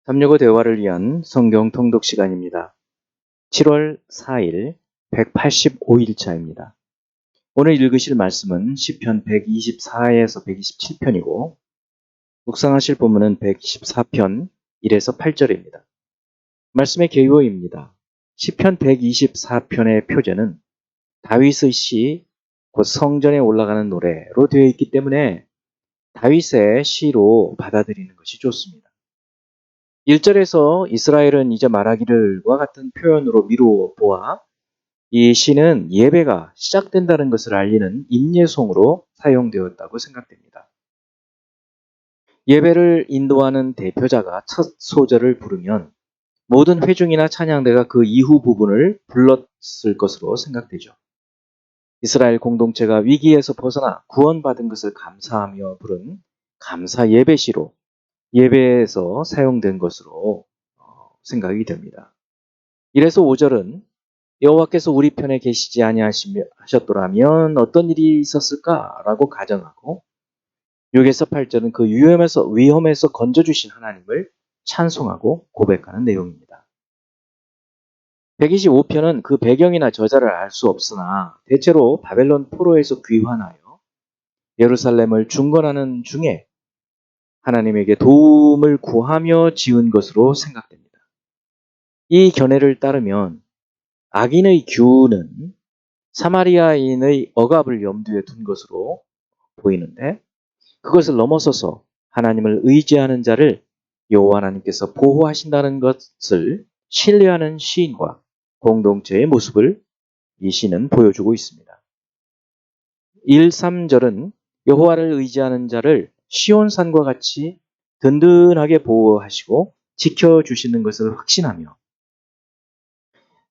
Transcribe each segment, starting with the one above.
삼육오 대화를 위한 성경 통독 시간입니다. 7월 4일 185일차입니다. 오늘 읽으실 말씀은 시편 124에서 127편이고 묵상하실 본문은 124편 1에서 8절입니다. 말씀의 개요입니다. 시편 124편의 표제는 다윗의 시, 곧 성전에 올라가는 노래로 되어 있기 때문에 다윗의 시로 받아들이는 것이 좋습니다. 1절에서 이스라엘은 이제 말하기를과 같은 표현으로 미루어 보아 이 시는 예배가 시작된다는 것을 알리는 임예송으로 사용되었다고 생각됩니다. 예배를 인도하는 대표자가 첫 소절을 부르면 모든 회중이나 찬양대가 그 이후 부분을 불렀을 것으로 생각되죠. 이스라엘 공동체가 위기에서 벗어나 구원받은 것을 감사하며 부른 감사 예배시로 예배에서 사용된 것으로 생각이 됩니다. 이래서 5절은 여호와께서 우리 편에 계시지 아니하셨더라면 어떤 일이 있었을까라고 가정하고 6에서 8절은 그 위험에서 건져주신 하나님을 찬송하고 고백하는 내용입니다. 125편은 그 배경이나 저자를 알 수 없으나 대체로 바벨론 포로에서 귀환하여 예루살렘을 중건하는 중에 하나님에게 도움을 구하며 지은 것으로 생각됩니다. 이 견해를 따르면 악인의 규는 사마리아인의 억압을 염두에 둔 것으로 보이는데 그것을 넘어서서 하나님을 의지하는 자를 여호와 하나님께서 보호하신다는 것을 신뢰하는 시인과 공동체의 모습을 이 시는 보여주고 있습니다. 1, 3절은 여호와를 의지하는 자를 시온산과 같이 든든하게 보호하시고 지켜주시는 것을 확신하며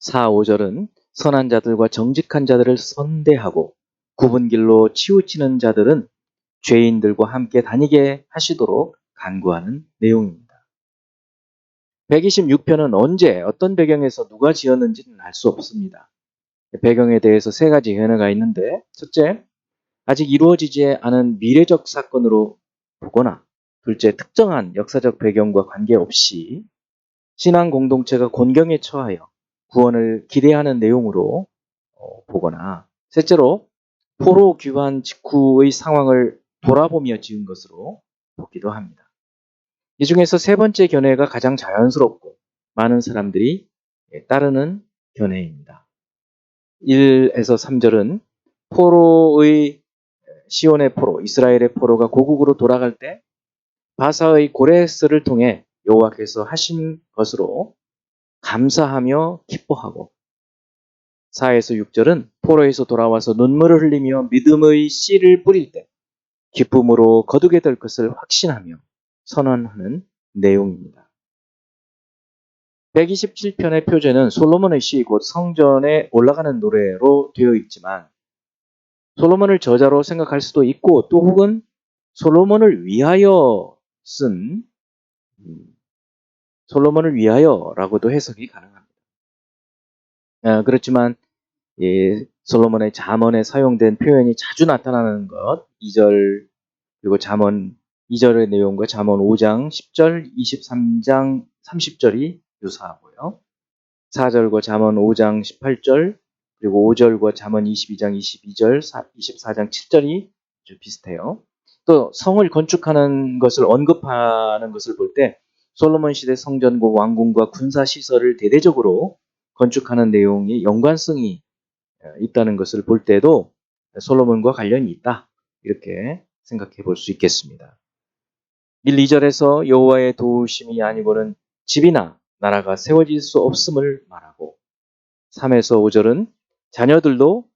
4, 5절은 선한 자들과 정직한 자들을 선대하고 굽은 길로 치우치는 자들은 죄인들과 함께 다니게 하시도록 간구하는 내용입니다. 126편은 언제 어떤 배경에서 누가 지었는지는 알 수 없습니다. 배경에 대해서 세 가지 견해가 있는데 첫째, 아직 이루어지지 않은 미래적 사건으로 보거나 둘째, 특정한 역사적 배경과 관계없이 신앙 공동체가 곤경에 처하여 구원을 기대하는 내용으로 보거나 셋째로 포로 귀환 직후의 상황을 돌아보며 지은 것으로 보기도 합니다. 이 중에서 세 번째 견해가 가장 자연스럽고 많은 사람들이 따르는 견해입니다. 1에서 3절은 시온의 포로, 이스라엘의 포로가 고국으로 돌아갈 때 바사의 고레스를 통해 여호와께서 하신 것으로 감사하며 기뻐하고 4에서 6절은 포로에서 돌아와서 눈물을 흘리며 믿음의 씨를 뿌릴 때 기쁨으로 거두게 될 것을 확신하며 선언하는 내용입니다. 127편의 표제는 솔로몬의 시 곧 성전에 올라가는 노래로 되어 있지만 솔로몬을 저자로 생각할 수도 있고 또 혹은 솔로몬을 위하여 쓴 솔로몬을 위하여라고도 해석이 가능합니다. 그렇지만 솔로몬의 잠언에 사용된 표현이 자주 나타나는 것 2절 그리고 잠언 2절의 내용과 잠언 5장 10절 23장 30절이 유사하고요. 4절과 잠언 5장 18절 그리고 5절과 잠언 22장 22절 24장 7절이 좀 비슷해요. 또 성을 건축하는 것을 언급하는 것을 볼 때 솔로몬 시대 성전과 왕궁과 군사 시설을 대대적으로 건축하는 내용이 연관성이 있다는 것을 볼 때도 솔로몬과 관련이 있다. 이렇게 생각해 볼 수 있겠습니다. 1, 2절에서 여호와의 도우심이 아니고는 집이나 나라가 세워질 수 없음을 말하고 3에서 5절은 자녀들도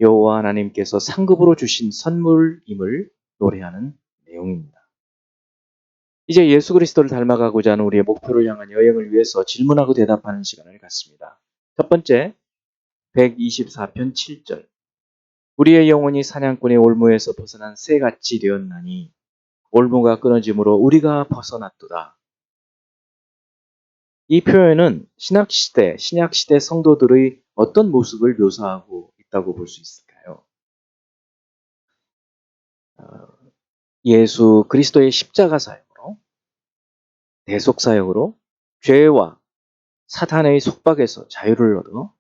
여호와 하나님께서 상급으로 주신 선물임을 노래하는 내용입니다. 이제 예수 그리스도를 닮아가고자 하는 우리의 목표를 향한 여행을 위해서 질문하고 대답하는 시간을 갖습니다. 첫 번째, 124편 7절. 우리의 영혼이 사냥꾼의 올무에서 벗어난 새같이 되었나니 올무가 끊어짐으로 우리가 벗어났도다. 이 표현은 신약시대 성도들의 어떤 모습을 묘사하고 있다고 볼 수 있을까요? 예수 그리스도의 십자가 사역으로 대속사역으로 죄와 사탄의 속박에서 자유를 얻어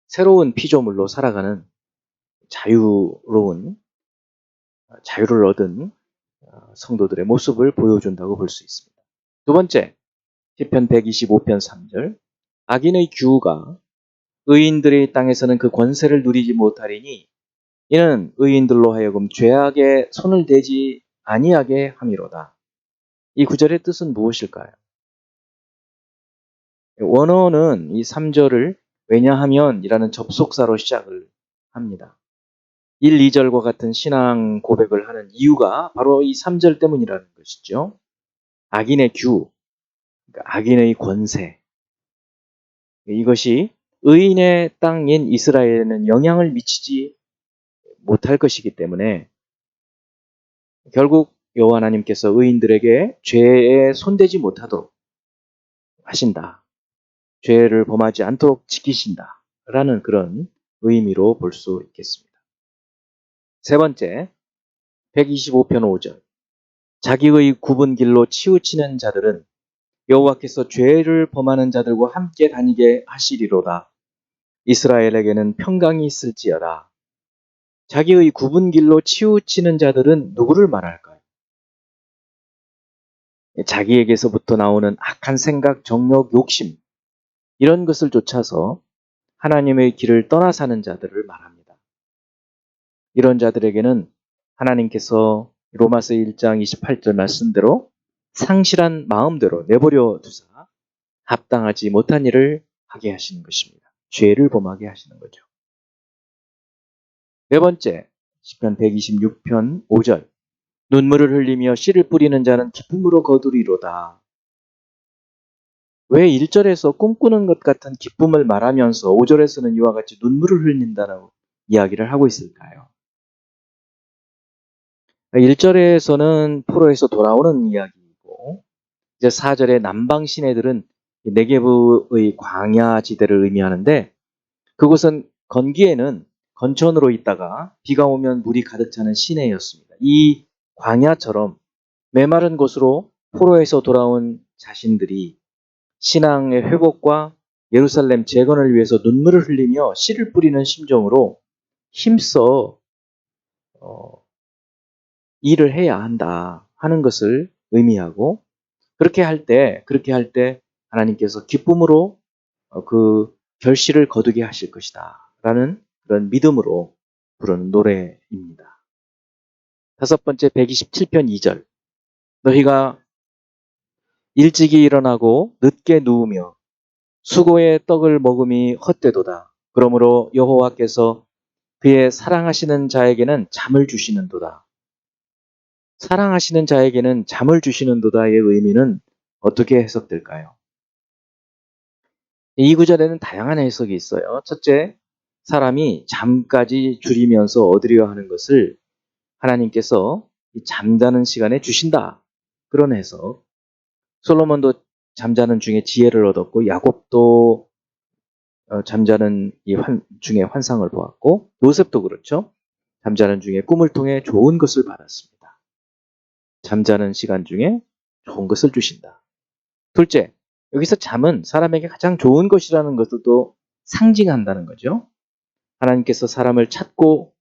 새로운 피조물로 살아가는 자유를 얻은 성도들의 모습을 보여준다고 볼 수 있습니다. 두 번째, 시편 125편 3절. 악인의 규가 의인들의 땅에서는 그 권세를 누리지 못하리니 이는 의인들로 하여금 죄악에 손을 대지 아니하게 함이로다. 이 구절의 뜻은 무엇일까요? 원어는 이 3절을 왜냐하면 이라는 접속사로 시작을 합니다. 1, 2절과 같은 신앙 고백을 하는 이유가 바로 이 3절 때문이라는 것이죠. 악인의 규, 그러니까 악인의 권세. 이것이 의인의 땅인 이스라엘에는 영향을 미치지 못할 것이기 때문에 결국 여호와 하나님께서 의인들에게 죄에 손대지 못하도록 하신다. 죄를 범하지 않도록 지키신다. 라는 그런 의미로 볼 수 있겠습니다. 세 번째, 125편 5절. 자기의 굽은 길로 치우치는 자들은 여호와께서 죄를 범하는 자들과 함께 다니게 하시리로다. 이스라엘에게는 평강이 있을지어다. 자기의 굽은 길로 치우치는 자들은 누구를 말할까요? 자기에게서부터 나오는 악한 생각, 정욕, 욕심 이런 것을 쫓아서 하나님의 길을 떠나 사는 자들을 말합니다. 이런 자들에게는 하나님께서 로마서 1장 28절 말씀대로 상실한 마음대로 내버려 두사 합당하지 못한 일을 하게 하시는 것입니다. 죄를 범하게 하시는 거죠. 네 번째, 시편 126편 5절. 눈물을 흘리며 씨를 뿌리는 자는 기쁨으로 거두리로다. 왜 1절에서 꿈꾸는 것 같은 기쁨을 말하면서 5절에서는 이와 같이 눈물을 흘린다는 이야기를 하고 있을까요? 1절에서는 포로에서 돌아오는 이야기이고 이제 4절의 남방 시내들은 네게브의 광야 지대를 의미하는데 그곳은 건기에는 건천으로 있다가 비가 오면 물이 가득 차는 시내였습니다. 이 광야처럼 메마른 곳으로 포로에서 돌아온 자신들이 신앙의 회복과 예루살렘 재건을 위해서 눈물을 흘리며 씨를 뿌리는 심정으로 힘써 일을 해야 한다 하는 것을 의미하고 그렇게 할 때 하나님께서 기쁨으로 그 결실을 거두게 하실 것이다 라는 그런 믿음으로 부르는 노래입니다. 다섯 번째 127편 2절. 너희가 일찍이 일어나고 늦게 누우며 수고의 떡을 먹음이 헛되도다. 그러므로 여호와께서 그의 사랑하시는 자에게는 잠을 주시는도다. 사랑하시는 자에게는 잠을 주시는도다의 의미는 어떻게 해석될까요? 이 구절에는 다양한 해석이 있어요. 첫째, 사람이 잠까지 줄이면서 얻으려 하는 것을 하나님께서 잠자는 시간에 주신다. 그런 해석. 솔로몬도 잠자는 중에 지혜를 얻었고 야곱도 잠자는 중에 환상을 보았고 요셉도 그렇죠. 잠자는 중에 꿈을 통해 좋은 것을 받았습니다. 잠자는 시간 중에 좋은 것을 주신다. 둘째, 여기서 잠은 사람에게 가장 좋은 것이라는 것도 상징한다는 거죠. 하나님께서 사람이 찾고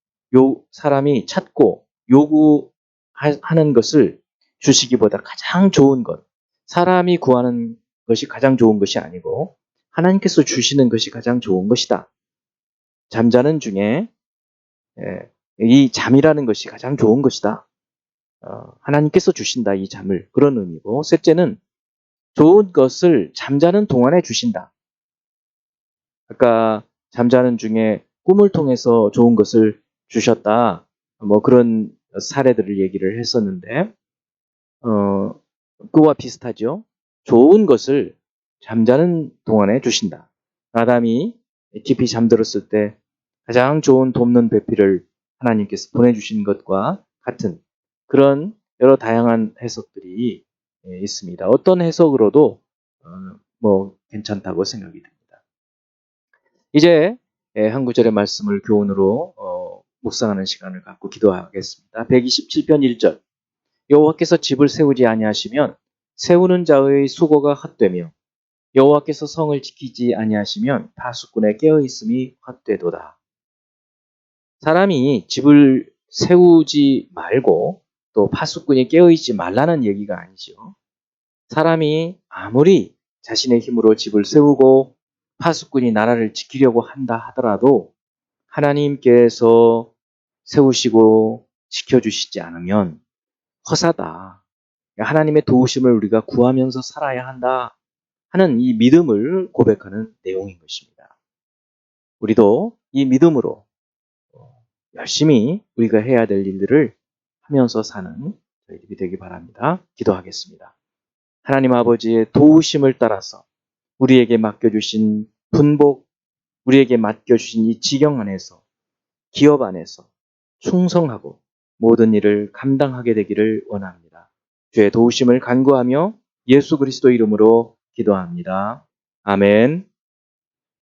요구하는 것을 주시기보다 가장 좋은 것, 사람이 구하는 것이 가장 좋은 것이 아니고 하나님께서 주시는 것이 가장 좋은 것이다. 잠자는 중에 이 잠이라는 것이 가장 좋은 것이다. 하나님께서 주신다, 이 잠을. 그런 의미고 셋째는 좋은 것을 잠자는 동안에 주신다. 아까 잠자는 중에 꿈을 통해서 좋은 것을 주셨다. 뭐 그런 사례들을 얘기를 했었는데 그와 비슷하죠. 좋은 것을 잠자는 동안에 주신다. 아담이 깊이 잠들었을 때 가장 좋은 돕는 배필을 하나님께서 보내주신 것과 같은 그런 여러 다양한 해석들이 있습니다. 어떤 해석으로도 뭐 괜찮다고 생각이 됩니다. 이제 한 구절의 말씀을 교훈으로 묵상하는 시간을 갖고 기도하겠습니다. 127편 1절. 여호와께서 집을 세우지 아니하시면 세우는 자의 수고가 헛되며 여호와께서 성을 지키지 아니하시면 파수꾼의 깨어 있음이 헛되도다. 사람이 집을 세우지 말고 또 파수꾼이 깨어 있지 말라는 얘기가 아니죠. 사람이 아무리 자신의 힘으로 집을 세우고 파수꾼이 나라를 지키려고 한다 하더라도 하나님께서 세우시고 지켜주시지 않으면 허사다. 하나님의 도우심을 우리가 구하면서 살아야 한다 하는 이 믿음을 고백하는 내용인 것입니다. 우리도 이 믿음으로 열심히 우리가 해야 될 일들을 하면서 사는 저희들이 되기 바랍니다. 기도하겠습니다. 하나님 아버지의 도우심을 따라서 우리에게 맡겨주신 분복, 우리에게 맡겨주신 이 지경 안에서, 기업 안에서 충성하고 모든 일을 감당하게 되기를 원합니다. 주의 도우심을 간구하며 예수 그리스도 이름으로 기도합니다. 아멘.